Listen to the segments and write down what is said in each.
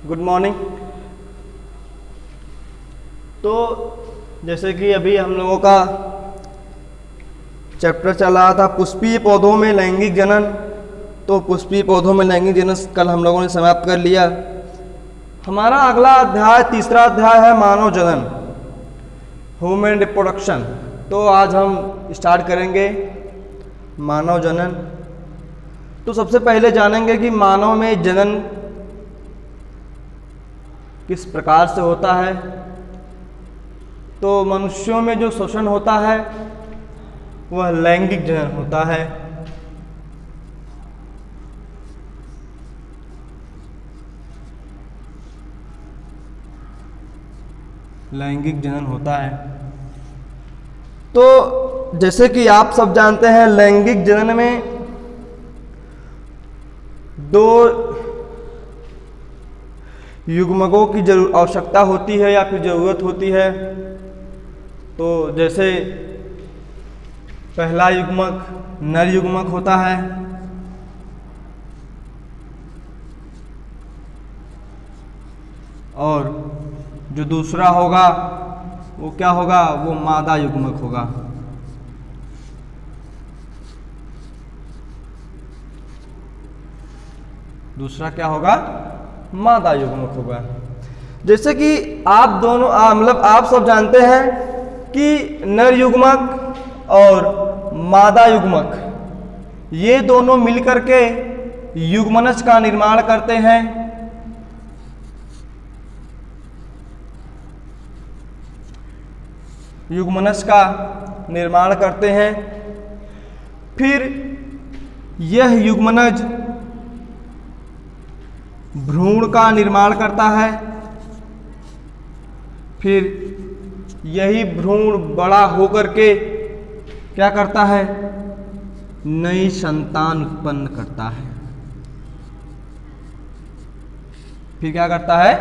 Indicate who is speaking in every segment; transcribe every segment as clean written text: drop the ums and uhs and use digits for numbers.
Speaker 1: Good morning. तो जैसे कि अभी हम लोगों का चैप्टर चल रहा था पुष्पीय पौधों में लैंगिक जनन। तो पुष्पीय पौधों में लैंगिक जनन कल हम लोगों ने समाप्त कर लिया। हमारा अगला अध्याय तीसरा अध्याय है मानव जनन, ह्यूमन रिप्रोडक्शन। तो आज हम स्टार्ट करेंगे मानव जनन। तो सबसे पहले जानेंगे कि मानव में जनन किस प्रकार से होता है। तो मनुष्यों में जो शोषण होता है वह लैंगिक जनन होता है। लैंगिक जनन होता है। तो जैसे कि आप सब जानते हैं लैंगिक जनन में दो युग्मकों की आवश्यकता होती है या फिर ज़रूरत होती है। तो जैसे पहला युग्मक नर युग्मक होता है और जो दूसरा होगा वो क्या होगा, वो मादा युग्मक होगा। दूसरा क्या होगा, मादा युग्मक होगा। जैसे कि आप दोनों मतलब आप सब जानते हैं कि नर युग्मक और मादा युग्मक ये दोनों मिलकर के युग्मनज का निर्माण करते हैं। युग्मनज का निर्माण करते हैं। फिर यह युग्मनज भ्रूण का निर्माण करता है। फिर यही भ्रूण बड़ा होकर के क्या करता है, नई संतान उत्पन्न करता है। फिर क्या करता है,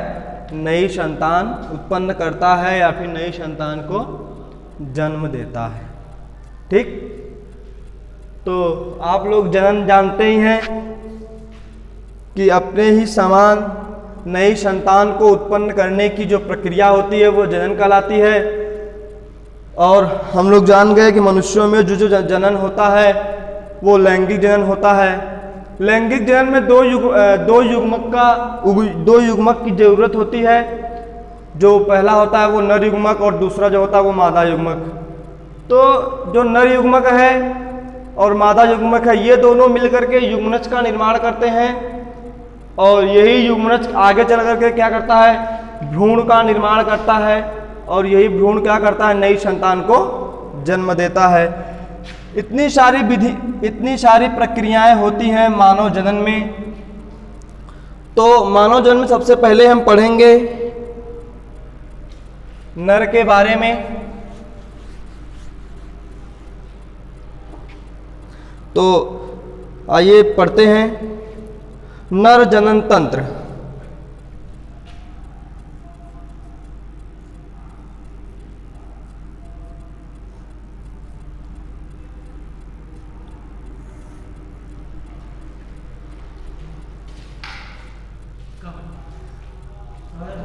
Speaker 1: नई संतान उत्पन्न करता है या फिर नई संतान को जन्म देता है। ठीक। तो आप लोग जनन जानते ही हैं कि अपने ही समान नई संतान को उत्पन्न करने की जो प्रक्रिया होती है वो जनन कहलाती है। और हम लोग जान गए कि मनुष्यों में जो जनन होता है वो लैंगिक जनन होता है। लैंगिक जनन में दो युग्मक की जरूरत होती है। जो पहला होता है वो नर युग्मक और दूसरा जो होता है वो मादा युग्मक। तो जो नर युग्मक है और मादा युग्मक है ये दोनों मिलकर के युग्मनज का निर्माण करते हैं। और यही युग्मनज आगे चल करके क्या करता है, भ्रूण का निर्माण करता है। और यही भ्रूण क्या करता है, नई संतान को जन्म देता है। इतनी सारी प्रक्रियाएं होती हैं मानव जनन में। तो मानव जनन में सबसे पहले हम पढ़ेंगे नर के बारे में। तो आइए पढ़ते हैं नर जनन तंत्र।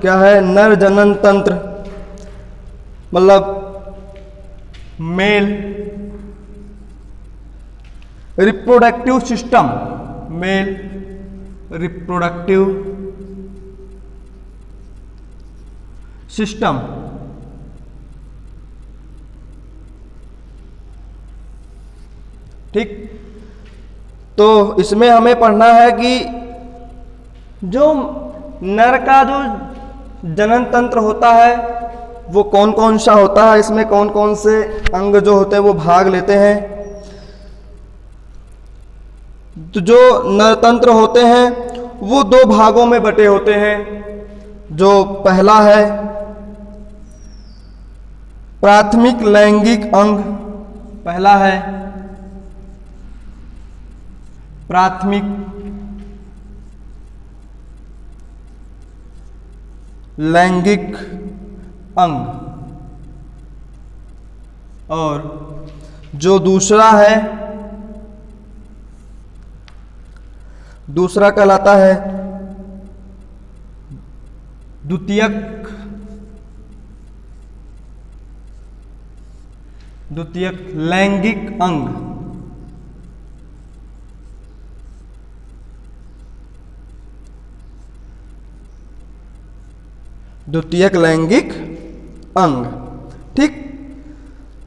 Speaker 1: क्या है नर जनन तंत्र, मतलब male reproductive system. Male reproductive system. ठीक। तो इसमें हमें पढ़ना है कि जो नर का जो जनन तंत्र होता है वो कौन कौन सा होता है, इसमें कौन कौन से अंग जो होते हैं वो भाग लेते हैं। तो जो नर तंत्र होते हैं वो दो भागों में बटे होते हैं। जो पहला है प्राथमिक लैंगिक अंग। पहला है प्राथमिक लैंगिक अंग। और जो दूसरा है, दूसरा कहलाता है द्वितीयक लैंगिक अंग। द्वितीयक लैंगिक अंग, ठीक।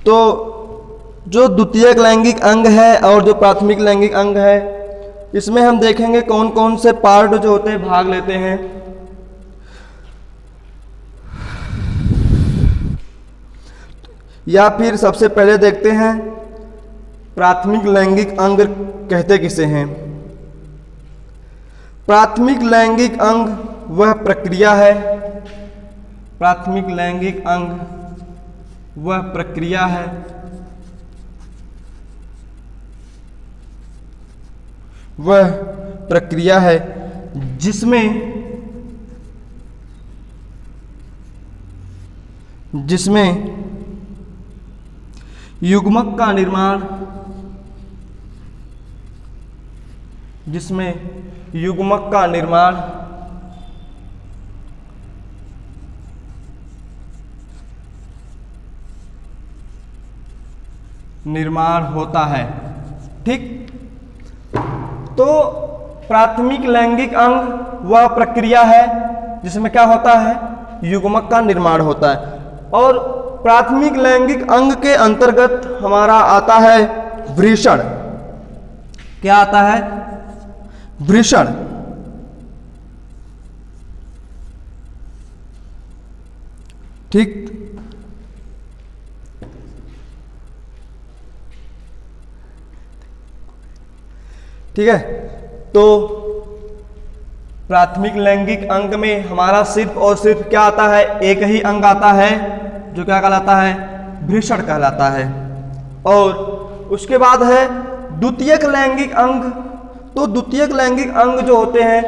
Speaker 1: तो जो द्वितीयक लैंगिक अंग है और जो प्राथमिक लैंगिक अंग है, इसमें हम देखेंगे कौन कौन से पार्ट जो होते हैं भाग लेते हैं। या फिर सबसे पहले देखते हैं प्राथमिक लैंगिक अंग कहते किसे हैं। प्राथमिक लैंगिक अंग वह प्रक्रिया है, प्राथमिक लैंगिक अंग वह प्रक्रिया है वह प्रक्रिया है जिसमें युग्मक का निर्माण, जिसमें युग्मक का निर्माण होता है, ठीक। तो प्राथमिक लैंगिक अंग वह प्रक्रिया है जिसमें क्या होता है, युग्मक का निर्माण होता है। और प्राथमिक लैंगिक अंग के अंतर्गत हमारा आता है वृषण। क्या आता है, वृषण। ठीक। ठीक है। तो प्राथमिक लैंगिक अंग में हमारा सिर्फ और सिर्फ क्या आता है, एक ही अंग आता है जो क्या कहलाता है, वृषण कहलाता है। और उसके बाद है द्वितीयक लैंगिक अंग। तो द्वितीयक लैंगिक अंग जो होते हैं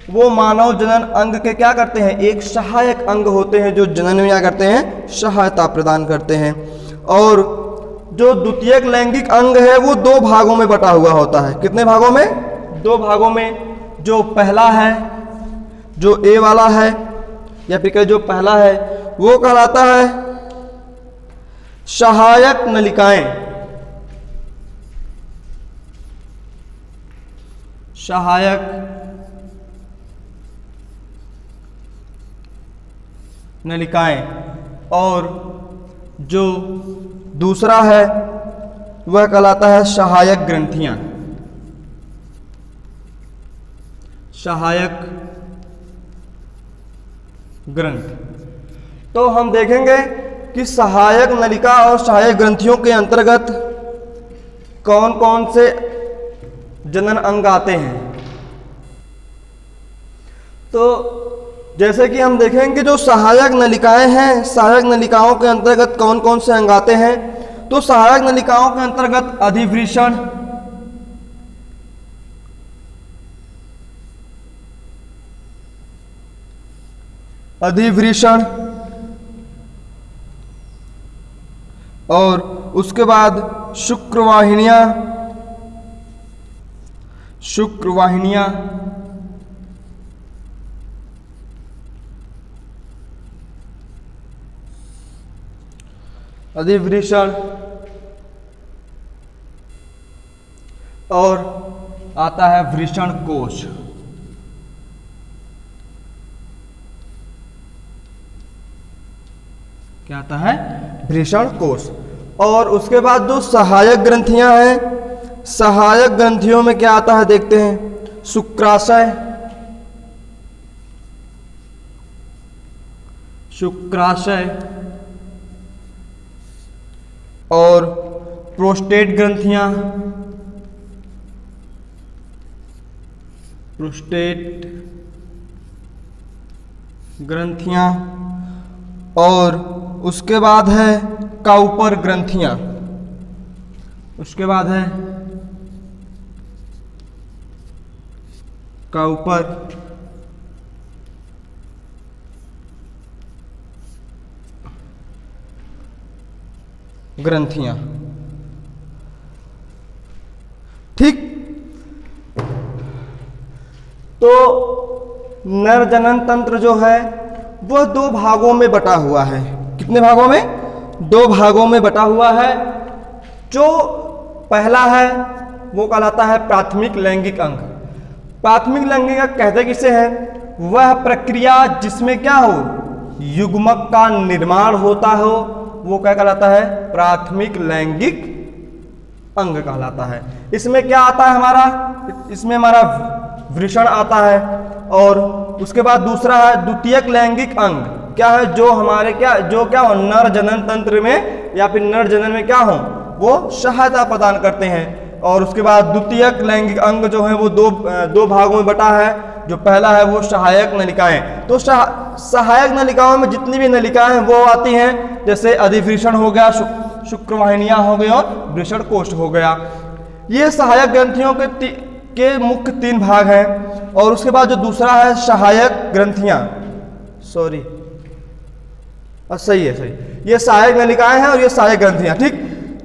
Speaker 1: वो मानव जनन अंग के क्या करते हैं, एक सहायक अंग होते हैं जो जनन में क्या करते हैं, सहायता प्रदान करते हैं। और जो द्वितीयक लैंगिक अंग है वो दो भागों में बटा हुआ होता है। कितने भागों में, दो भागों में। जो पहला है, जो ए वाला है या फिर जो पहला है वो कहलाता है सहायक नलिकाएं। सहायक नलिकाएं। और जो दूसरा है वह कहलाता है सहायक ग्रंथियां। सहायक ग्रंथ। तो हम देखेंगे कि सहायक नलिका और सहायक ग्रंथियों के अंतर्गत कौन कौन से जनन अंग आते हैं। तो जैसे कि हम देखेंगे जो सहायक नलिकाएं हैं, सहायक नलिकाओं के अंतर्गत कौन कौन से अंग आते हैं। तो सहायक नलिकाओं के अंतर्गत अधिवृषण, अधिवृषण, और उसके बाद शुक्रवाहिनियां, शुक्रवाहिनियां, अधिवृषण, और आता है वृषण कोश। क्या आता है, वृषण कोश। और उसके बाद जो सहायक ग्रंथियां हैं, सहायक ग्रंथियों में क्या आता है देखते हैं, शुक्राशय, शुक्राशय, और प्रोस्टेट ग्रंथियां, प्रोस्टेट ग्रंथियां। और उसके बाद है काउपर ग्रंथियां। उसके बाद है काउपर ग्रंथियां। ठीक। तो नर जनन तंत्र जो है वह 2 भागों में बटा हुआ है। कितने भागों में? 2 भागों में बटा हुआ है। जो पहला है वो कहलाता है प्राथमिक लैंगिक अंग। प्राथमिक लैंगिक अंग कहते किसे हैं? वह प्रक्रिया जिसमें क्या हो, युग्मक का निर्माण होता हो, वो क्या कहलाता है? प्राथमिक लैंगिक अंग कहलाता है। इसमें क्या आता है हमारा? इसमें हमारा वृषण आता है। और उसके बाद दूसरा है द्वितीयक लैंगिक अंग। क्या है? जो हमारे क्या हो, नर जनन तंत्र में या फिर नर जनन में क्या हो, वो सहायता प्रदान करते हैं। और उसके बाद द्वितीयक लैंगिक अंग जो है वो दो भागों में बटा है। जो पहला है वो सहायक नलिकाएं। तो सहायक नलिकाओं में जितनी भी नलिकाएं हैं वो आती हैं, जैसे अधिवृषण हो गया, शुक्रवाहिनियां हो गई और वृषण कोष्ठ हो गया। ये सहायक ग्रंथियों के मुख्य 3 भाग हैं। और उसके बाद जो दूसरा है सहायक ग्रंथियां, सही है। ये सहायक नलिकाएं हैं और ये सहायक ग्रंथियां, ठीक।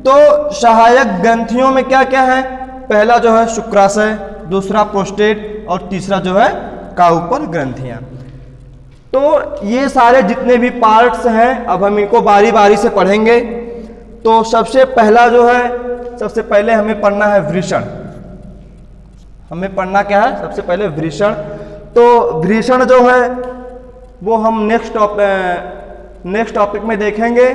Speaker 1: तो सहायक ग्रंथियों में क्या क्या है? पहला जो है शुक्राशय, दूसरा प्रोस्टेट और तीसरा जो है काउपर ग्रंथियां। तो ये सारे जितने भी पार्ट्स हैं अब हम इनको बारी बारी से पढ़ेंगे। तो सबसे पहला जो है, सबसे पहले हमें पढ़ना है वृषण। हमें पढ़ना क्या है? सबसे पहले वृषण। तो वृषण जो है वो हम नेक्स्ट टॉपिक में देखेंगे।